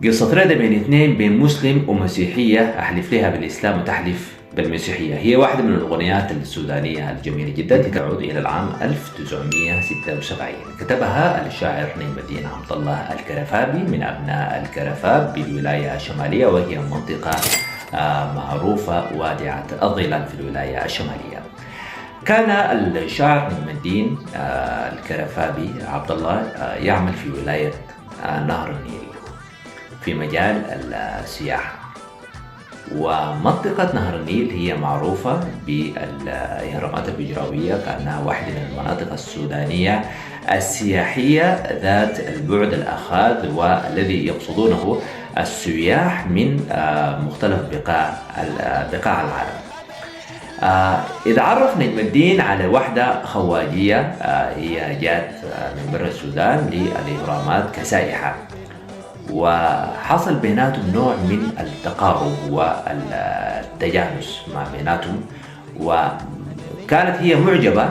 قصة رضا بين اثنين، بين مسلم ومسيحية، أحلف لها بالإسلام وتحلف بالمسيحية، هي واحدة من الأغنيات السودانية الجميلة جدا، تعود إلى العام 1976. كتبها الشاعر نجم الدين عبد الله الكرفابي من أبناء الكرفاب بالولاية الشمالية، وهي منطقة معروفة وادعة الظلال في الولاية الشمالية. كان الشاعر نجم الدين الكرفابي عبد الله يعمل في ولاية نهر النيل في مجال السياحة، ومنطقة نهر النيل هي معروفة بالإهرامات الهجراوية كأنها واحدة من المناطق السودانية السياحية ذات البعد الأخاذ والذي يقصدونه السياح من مختلف بقاع العالم. إذا عرف نجم الدين على واحدة خواجية هي جات من برا السودان للإهرامات كسائحة، وحصل بيناتهم نوع من التقارب والتجانس مع بيناتهم، وكانت هي معجبة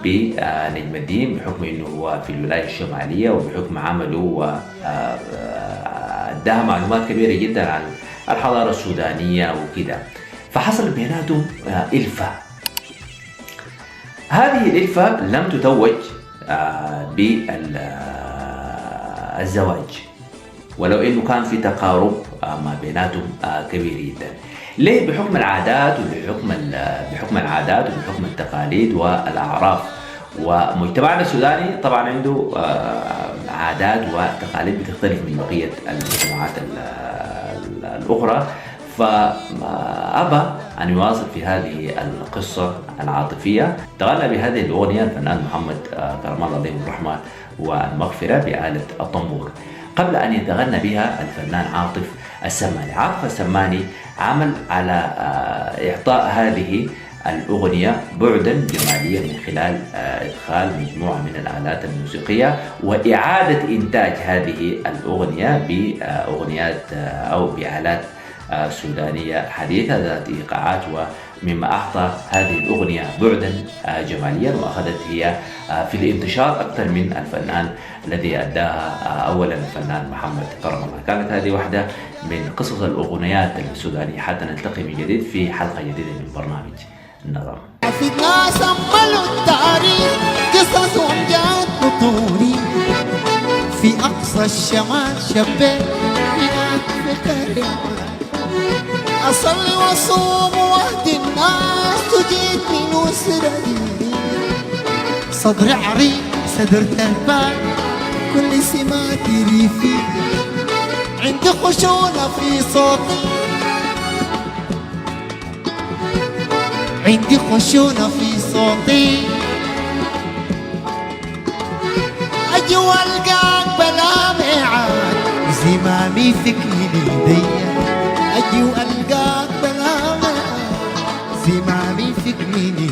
بنجم الدين بحكم أنه هو في الولاية الشمالية وبحكم عمله، واداها معلومات كبيرة جدا عن الحضارة السودانية وكده، فحصل بيناتهم إلفة. هذه الإلفة لم تتوج بالزواج، ولو انه كان في تقارب ما بيناتهم كبير جدا. ليه؟ بحكم العادات وبحكم التقاليد والاعراف. ومجتمعنا السوداني طبعا عنده عادات وتقاليد بتختلف من بقيه المجتمعات الاخرى، فأبى أن يواصل في هذه القصة العاطفية. تغنى بهذه الأغنية الفنان محمد كرم الله عليه الرحمة والمغفرة بآلة الطنبور. قبل أن يتغنى بها الفنان عاطف السماني عمل على إعطاء هذه الأغنية بعدا جماليا من خلال إدخال مجموعة من الآلات الموسيقية وإعادة إنتاج هذه الأغنية بأغنيات أو بآلات سودانية حديثة ذات إيقاعات، ومما أعطى هذه الأغنية بعدا جماليا، وأخذت هي في الانتشار أكثر من الفنان الذي أداها أولا الفنان محمد كرم الله. كانت هذه واحدة من قصص الأغنيات السودانية. حتى نلتقي من جديد في حلقة جديدة من برنامج النظر. في ناس أملوا التاريخ قصصهم جاءت بطولي في أقصى الشمال شبيت هناك في كريم أصلي وأصوم وأهدي الناس وجيت من وسرتي صدري عريض صدر تربان كل سماتي ريفي عندي خشونة في صوتي عندي خشونة في صوتي أجي والقاك بلا ميعاد زمامي في كليدي أجي والقاك بلا ميعاد زمامي في كليدي